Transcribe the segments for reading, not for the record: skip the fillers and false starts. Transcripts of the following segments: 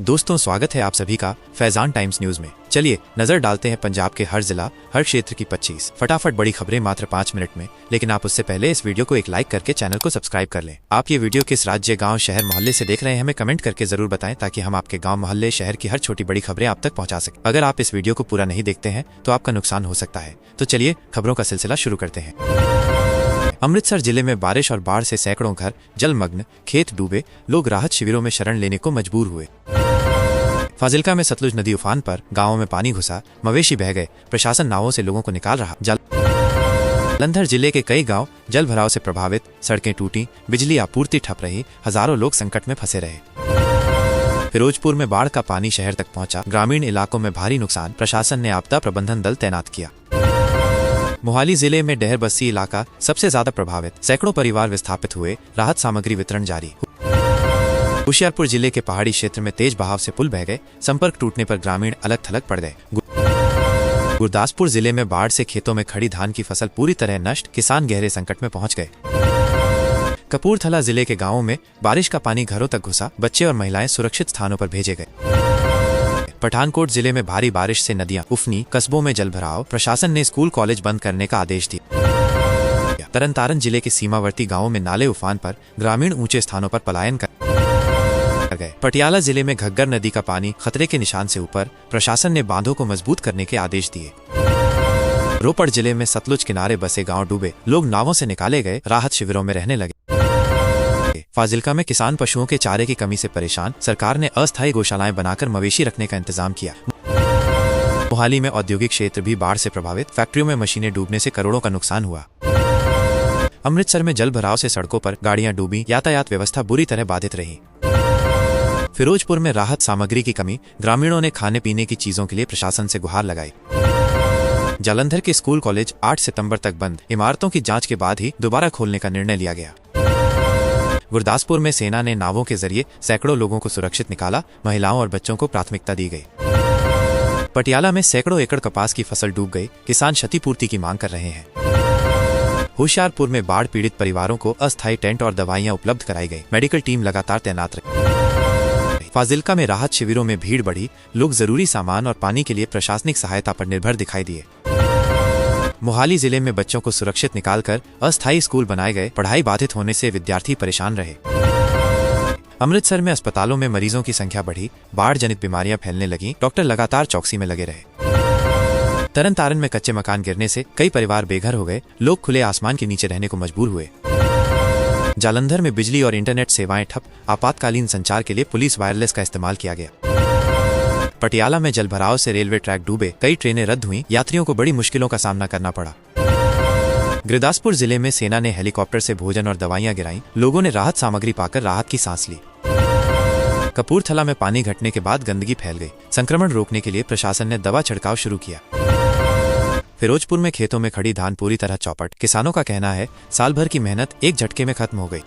दोस्तों, स्वागत है आप सभी का फैजान टाइम्स न्यूज में। चलिए नजर डालते हैं पंजाब के हर जिला हर क्षेत्र की 25 फटाफट बड़ी खबरें मात्र 5 मिनट में। लेकिन आप उससे पहले इस वीडियो को एक लाइक करके चैनल को सब्सक्राइब कर लें। आप ये वीडियो किस राज्य, गांव, शहर, मोहल्ले से देख रहे हैं हमें कमेंट करके जरूर बताएं, ताकि हम आपके गाँव, मोहल्ले, शहर की हर छोटी बड़ी खबरें आप तक पहुँचा सकें। अगर आप इस वीडियो को पूरा नहीं देखते हैं तो आपका नुकसान हो सकता है। तो चलिए खबरों का सिलसिला शुरू करते हैं। अमृतसर जिले में बारिश और बाढ़ से सैकड़ों घर जलमग्न, खेत डूबे, लोग राहत शिविरों में शरण लेने को मजबूर हुए। फाजिल्का में सतलुज नदी उफान पर, गांवों में पानी घुसा, मवेशी बह गए, प्रशासन नावों से लोगों को निकाल रहा। जालंधर जिले के कई गांव जल भराव से प्रभावित, सड़कें टूटी, बिजली आपूर्ति ठप रही, हजारों लोग संकट में फंसे रहे। फिरोजपुर में बाढ़ का पानी शहर तक पहुंचा, ग्रामीण इलाकों में भारी नुकसान, प्रशासन ने आपदा प्रबंधन दल तैनात किया। मोहाली जिले में डहर बस्सी इलाका सबसे ज्यादा प्रभावित, सैकड़ों परिवार विस्थापित हुए, राहत सामग्री वितरण जारी। होशियारपुर जिले के पहाड़ी क्षेत्र में तेज बहाव से पुल बह गए, संपर्क टूटने पर ग्रामीण अलग थलग पड़ गए। गुरदासपुर जिले में बाढ़ से खेतों में खड़ी धान की फसल पूरी तरह नष्ट, किसान गहरे संकट में पहुंच गए। कपूरथला जिले के गांवों में बारिश का पानी घरों तक घुसा, बच्चे और महिलाएं सुरक्षित स्थानों पर भेजे गए। पठानकोट जिले में भारी बारिश से नदियां उफनी, कस्बों में जलभराव, प्रशासन ने स्कूल कॉलेज बंद करने का आदेश दिया। तरनतारन जिले के सीमावर्ती गांवों में नाले उफान पर, ग्रामीण ऊंचे स्थानों पर पलायन कर गए। पटियाला जिले में घग्गर नदी का पानी खतरे के निशान से ऊपर, प्रशासन ने बांधों को मजबूत करने के आदेश दिए। रोपड़ जिले में सतलुज किनारे बसे गांव डूबे, लोग नावों से निकाले गए, राहत शिविरों में रहने लगे। फाजिल्का में किसान पशुओं के चारे की कमी से परेशान, सरकार ने अस्थायी गौशालाएं बनाकर मवेशी रखने का इंतजाम किया। मोहाली में औद्योगिक क्षेत्र भी बाढ़ से प्रभावित, फैक्ट्रियों में मशीनें डूबने से करोड़ों का नुकसान हुआ। अमृतसर में जल भराव से सड़कों पर गाड़ियां डूबी, यातायात व्यवस्था बुरी तरह बाधित रही। फिरोजपुर में राहत सामग्री की कमी, ग्रामीणों ने खाने पीने की चीजों के लिए प्रशासन से गुहार लगाई। जालंधर के स्कूल कॉलेज 8 सितंबर तक बंद, इमारतों की जांच के बाद ही दोबारा खोलने का निर्णय लिया गया। गुरदासपुर में सेना ने नावों के जरिए सैकड़ों लोगों को सुरक्षित निकाला, महिलाओं और बच्चों को प्राथमिकता दी गई। पटियाला में सैकड़ों एकड़ कपास की फसल डूब गई, किसान क्षतिपूर्ति की मांग कर रहे हैं। होशियारपुर में बाढ़ पीड़ित परिवारों को अस्थायी टेंट और दवाइयां उपलब्ध कराई गई, मेडिकल टीम लगातार तैनात रही। फाजिल्का में राहत शिविरों में भीड़ बढ़ी, लोग जरूरी सामान और पानी के लिए प्रशासनिक सहायता पर निर्भर दिखाई दिए। मोहाली जिले में बच्चों को सुरक्षित निकालकर अस्थायी स्कूल बनाए गए, पढ़ाई बाधित होने से विद्यार्थी परेशान रहे। अमृतसर में अस्पतालों में मरीजों की संख्या बढ़ी, बाढ़ जनित बीमारियां फैलने लगी, डॉक्टर लगातार चौकसी में लगे रहे। तरनतारन में कच्चे मकान गिरने से कई परिवार बेघर हो गए, लोग खुले आसमान के नीचे रहने को मजबूर हुए। जालंधर में बिजली और इंटरनेट सेवाएं ठप, आपातकालीन संचार के लिए पुलिस वायरलेस का इस्तेमाल किया गया। पटियाला में जलभराव से रेलवे ट्रैक डूबे, कई ट्रेनें रद्द हुई, यात्रियों को बड़ी मुश्किलों का सामना करना पड़ा। गुरदासपुर जिले में सेना ने हेलीकॉप्टर से भोजन और दवाइयां गिराई, लोगों ने राहत सामग्री पाकर राहत की सांस ली। कपूरथला में पानी घटने के बाद गंदगी फैल गई, संक्रमण रोकने के लिए प्रशासन ने दवा छिड़काव शुरू किया। फिरोजपुर में खेतों में खड़ी धान पूरी तरह चौपट, किसानों का कहना है साल भर की मेहनत एक झटके में खत्म हो गई।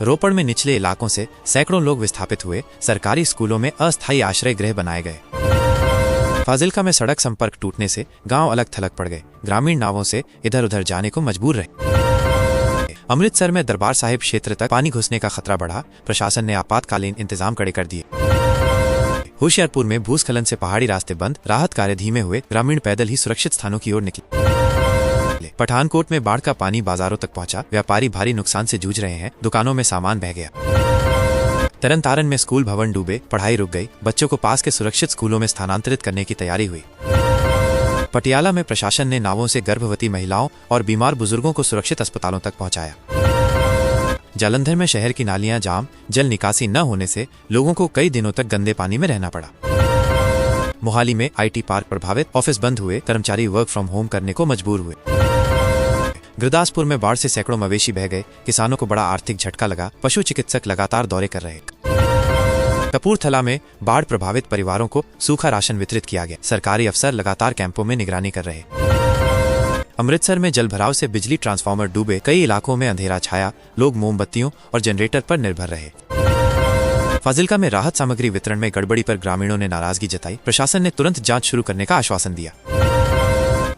रोपड़ में निचले इलाकों से सैकड़ों लोग विस्थापित हुए, सरकारी स्कूलों में अस्थायी आश्रय गृह बनाए गए। फाजिल्का में सड़क संपर्क टूटने से गांव अलग थलग पड़ गए, ग्रामीण नावों से इधर उधर जाने को मजबूर रहे। अमृतसर में दरबार साहिब क्षेत्र तक पानी घुसने का खतरा बढ़ा, प्रशासन ने आपातकालीन इंतजाम कड़े कर दिए। होशियारपुर में भूस्खलन से पहाड़ी रास्ते बंद, राहत कार्य धीमे हुए, ग्रामीण पैदल ही सुरक्षित स्थानों की ओर निकले। पठानकोट में बाढ़ का पानी बाजारों तक पहुंचा, व्यापारी भारी नुकसान से जूझ रहे हैं, दुकानों में सामान बह गया। तरनतारन में स्कूल भवन डूबे, पढ़ाई रुक गई, बच्चों को पास के सुरक्षित स्कूलों में स्थानांतरित करने की तैयारी हुई। पटियाला में प्रशासन ने नावों से गर्भवती महिलाओं और बीमार बुजुर्गों को सुरक्षित अस्पतालों तक पहुंचाया। जालंधर में शहर की नालियां जाम, जल निकासी न होने से लोगों को कई दिनों तक गंदे पानी में रहना पड़ा। मोहाली में आईटी पार्क प्रभावित, ऑफिस बंद हुए, कर्मचारी वर्क फ्रॉम होम करने को मजबूर हुए। गुरदासपुर में बाढ़ से सैकड़ों मवेशी बह गए, किसानों को बड़ा आर्थिक झटका लगा, पशु चिकित्सक लगातार दौरे कर रहे। कपूरथला में बाढ़ प्रभावित परिवारों को सूखा राशन वितरित किया गया, सरकारी अफसर लगातार कैंपों में निगरानी कर रहे। अमृतसर में जलभराव से बिजली ट्रांसफार्मर डूबे, कई इलाकों में अंधेरा छाया, लोग मोमबत्तियों और जनरेटर पर निर्भर रहे। फाजिल्का में राहत सामग्री वितरण में गड़बड़ी पर ग्रामीणों ने नाराजगी जताई, प्रशासन ने तुरंत जांच शुरू करने का आश्वासन दिया।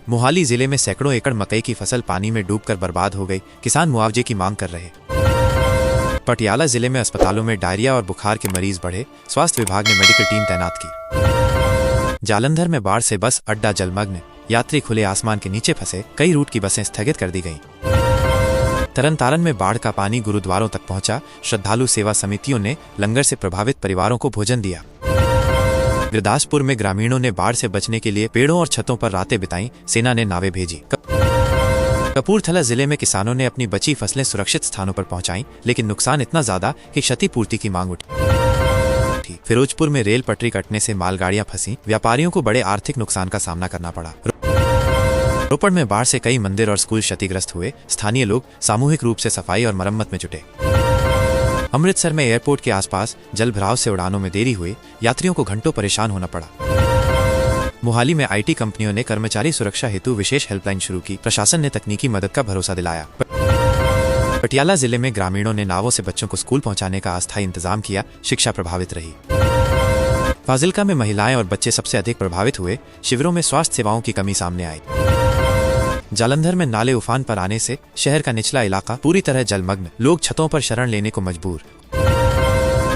मोहाली जिले में सैकड़ों एकड़ मकई की फसल पानी में डूबकर बर्बाद हो गई, किसान मुआवजे की मांग कर रहे। पटियाला जिले में अस्पतालों में डायरिया और बुखार के मरीज बढ़े, स्वास्थ्य विभाग ने मेडिकल टीम तैनात की। जालंधर में बाढ़ से बस अड्डा जलमग्न, यात्री खुले आसमान के नीचे फंसे, कई रूट की बसें स्थगित कर दी गईं। तरनतारन में बाढ़ का पानी गुरुद्वारों तक पहुंचा, श्रद्धालु सेवा समितियों ने लंगर से प्रभावित परिवारों को भोजन दिया। गुरदासपुर में ग्रामीणों ने बाढ़ से बचने के लिए पेड़ों और छतों पर रातें बिताईं, सेना ने नावें भेजी। कपूरथला जिले में किसानों ने अपनी बची फसलें सुरक्षित स्थानों पर पहुंचाईं, लेकिन नुकसान इतना ज्यादा कि क्षतिपूर्ति की मांग उठी। फिरोजपुर में रेल पटरी कटने से मालगाड़ियां फंसी, व्यापारियों को बड़े आर्थिक नुकसान का सामना करना पड़ा। रोपड़ में बाढ़ से कई मंदिर और स्कूल क्षतिग्रस्त हुए, स्थानीय लोग सामूहिक रूप से सफाई और मरम्मत में जुटे। अमृतसर में एयरपोर्ट के आसपास जल भराव से उड़ानों में देरी हुई, यात्रियों को घंटों परेशान होना पड़ा। मोहाली में आईटी कंपनियों ने कर्मचारी सुरक्षा हेतु विशेष हेल्पलाइन शुरू की, प्रशासन ने तकनीकी मदद का भरोसा दिलाया। पटियाला जिले में ग्रामीणों ने नावों से बच्चों को स्कूल पहुंचाने का अस्थायी इंतजाम किया, शिक्षा प्रभावित रही। फाजिल्का में महिलाएं और बच्चे सबसे अधिक प्रभावित हुए, शिविरों में स्वास्थ्य सेवाओं की कमी सामने आई। जालंधर में नाले उफान पर आने से शहर का निचला इलाका पूरी तरह जलमग्न, लोग छतों पर शरण लेने को मजबूर।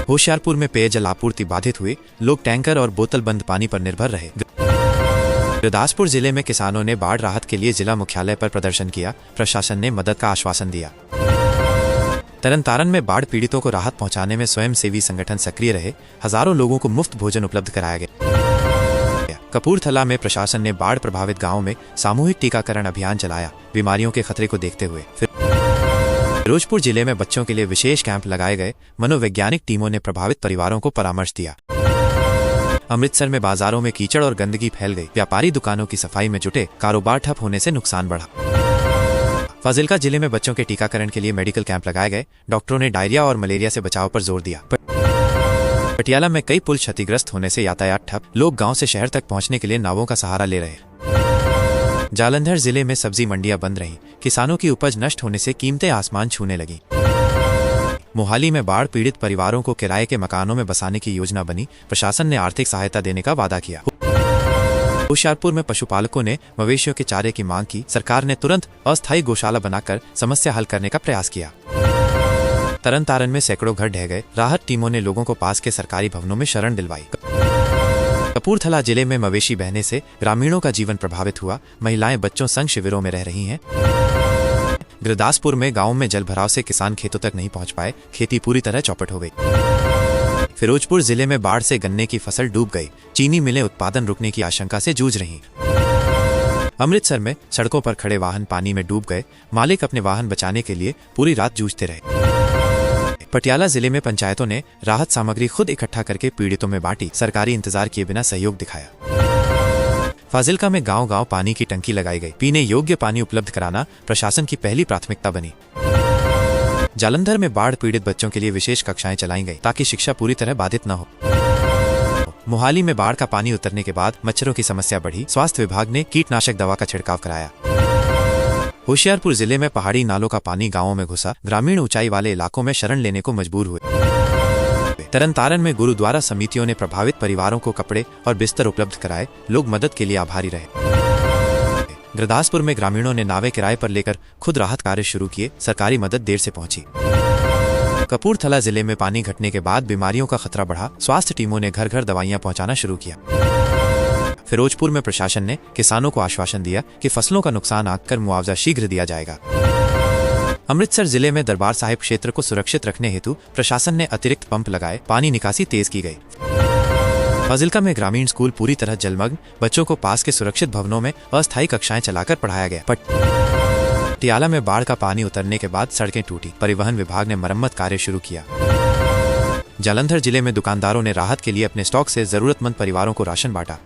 होशियारपुर में पेयजल आपूर्ति बाधित हुई, लोग टैंकर और बोतलबंद पानी पर निर्भर रहे। गुरदासपुर जिले में किसानों ने बाढ़ राहत के लिए जिला मुख्यालय पर प्रदर्शन किया, प्रशासन ने मदद का आश्वासन दिया। तरनतारन में बाढ़ पीड़ितों को राहत पहुंचाने में स्वयंसेवी संगठन सक्रिय रहे, हजारों लोगों को मुफ्त भोजन उपलब्ध कराया गया। कपूरथला में प्रशासन ने बाढ़ प्रभावित गांवों में सामूहिक टीकाकरण अभियान चलाया, बीमारियों के खतरे को देखते हुए। फिरोजपुर जिले में बच्चों के लिए विशेष कैंप लगाए गए, मनोवैज्ञानिक टीमों ने प्रभावित परिवारों को परामर्श दिया। अमृतसर में बाजारों में कीचड़ और गंदगी फैल गई, व्यापारी दुकानों की सफाई में जुटे, कारोबार ठप होने से नुकसान बढ़ा। फाजिल्का जिले में बच्चों के टीकाकरण के लिए मेडिकल कैंप लगाए गए, डॉक्टरों ने डायरिया और मलेरिया से बचाव पर जोर दिया। पटियाला में कई पुल क्षतिग्रस्त होने से यातायात ठप, लोग गांव से शहर तक पहुंचने के लिए नावों का सहारा ले रहे। जालंधर जिले में सब्जी मंडियां बंद रहीं, किसानों की उपज नष्ट होने से कीमतें आसमान छूने लगीं। मोहाली में बाढ़ पीड़ित परिवारों को किराए के मकानों में बसाने की योजना बनी, प्रशासन ने आर्थिक सहायता देने का वादा किया। होशियारपुर में पशुपालकों ने मवेशियों के चारे की मांग की, सरकार ने तुरंत अस्थायी गौशाला बनाकर समस्या हल करने का प्रयास किया। तरनतारन में सैकड़ों घर ढह गए, राहत टीमों ने लोगों को पास के सरकारी भवनों में शरण दिलवाई। कपूरथला जिले में मवेशी बहने से ग्रामीणों का जीवन प्रभावित हुआ, महिलाएं बच्चों संग शिविरों में रह रही हैं। गुरदासपुर में गांवों में जल भराव से किसान खेतों तक नहीं पहुंच पाए, खेती पूरी तरह चौपट हो गई। फिरोजपुर जिले में बाढ़ से गन्ने की फसल डूब गई, चीनी मिलें उत्पादन रुकने की आशंका से जूझ रहीं। अमृतसर में सड़कों पर खड़े वाहन पानी में डूब गए, मालिक अपने वाहन बचाने के लिए पूरी रात जूझते रहे। पटियाला जिले में पंचायतों ने राहत सामग्री खुद इकट्ठा करके पीड़ितों में बांटी, सरकारी इंतजार किए बिना सहयोग दिखाया। फाजिल्का में गांव-गांव पानी की टंकी लगाई गई, पीने योग्य पानी उपलब्ध कराना प्रशासन की पहली प्राथमिकता बनी। जालंधर में बाढ़ पीड़ित बच्चों के लिए विशेष कक्षाएं चलाई गई ताकि शिक्षा पूरी तरह बाधित न हो। मोहाली में बाढ़ का पानी उतरने के बाद मच्छरों की समस्या बढ़ी, स्वास्थ्य विभाग ने कीटनाशक दवा का छिड़काव कराया। होशियारपुर जिले में पहाड़ी नालों का पानी गांवों में घुसा, ग्रामीण ऊंचाई वाले इलाकों में शरण लेने को मजबूर हुए। तरनतारन में गुरुद्वारा समितियों ने प्रभावित परिवारों को कपड़े और बिस्तर उपलब्ध कराए, लोग मदद के लिए आभारी रहे। गुरदासपुर में ग्रामीणों ने नावें किराए पर लेकर खुद राहत कार्य शुरू किए, सरकारी मदद देर से पहुंची। कपूरथला जिले में पानी घटने के बाद बीमारियों का खतरा बढ़ा, स्वास्थ्य टीमों ने घर घर दवाइयां पहुंचाना शुरू किया। फिरोजपुर में प्रशासन ने किसानों को आश्वासन दिया कि फसलों का नुकसान आंककर मुआवजा शीघ्र दिया जाएगा। अमृतसर जिले में दरबार साहिब क्षेत्र को सुरक्षित रखने हेतु प्रशासन ने अतिरिक्त पंप लगाए, पानी निकासी तेज की गई। फाजिल्का में ग्रामीण स्कूल पूरी तरह जलमग्न, बच्चों को पास के सुरक्षित भवनों में अस्थायी कक्षाएं चलाकर पढ़ाया गया। पटियाला में बाढ़ का पानी उतरने के बाद सड़कें टूटी, परिवहन विभाग ने मरम्मत कार्य शुरू किया। जालंधर जिले में दुकानदारों ने राहत के लिए अपने स्टॉक से जरूरतमंद परिवारों को राशन बांटा।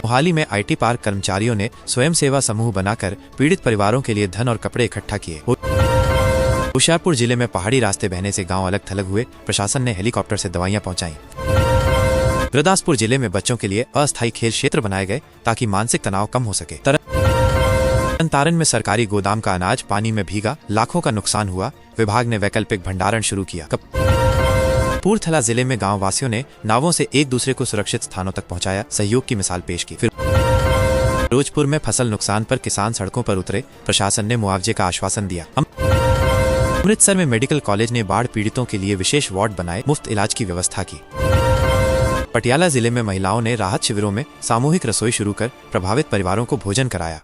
मोहाली में आईटी पार्क कर्मचारियों ने स्वयं सेवा समूह बनाकर पीड़ित परिवारों के लिए धन और कपड़े इकट्ठा किए। होशियारपुर जिले में पहाड़ी रास्ते बहने से गांव अलग थलग हुए, प्रशासन ने हेलीकॉप्टर से दवाइयां पहुंचाई। गुरदासपुर जिले में बच्चों के लिए अस्थायी खेल क्षेत्र बनाए गए ताकि मानसिक तनाव कम हो सके। तरनतारन में सरकारी गोदाम का अनाज पानी में भीगा, लाखों का नुकसान हुआ, विभाग ने वैकल्पिक भंडारण शुरू किया। कपूरथला जिले में गांव वासियों ने नावों से एक दूसरे को सुरक्षित स्थानों तक पहुंचाया, सहयोग की मिसाल पेश की। फिरोजपुर में फसल नुकसान पर किसान सड़कों पर उतरे, प्रशासन ने मुआवजे का आश्वासन दिया। अमृतसर में मेडिकल कॉलेज ने बाढ़ पीड़ितों के लिए विशेष वार्ड बनाए, मुफ्त इलाज की व्यवस्था की। पटियाला जिले में महिलाओं ने राहत शिविरों में सामूहिक रसोई शुरू कर प्रभावित परिवारों को भोजन कराया।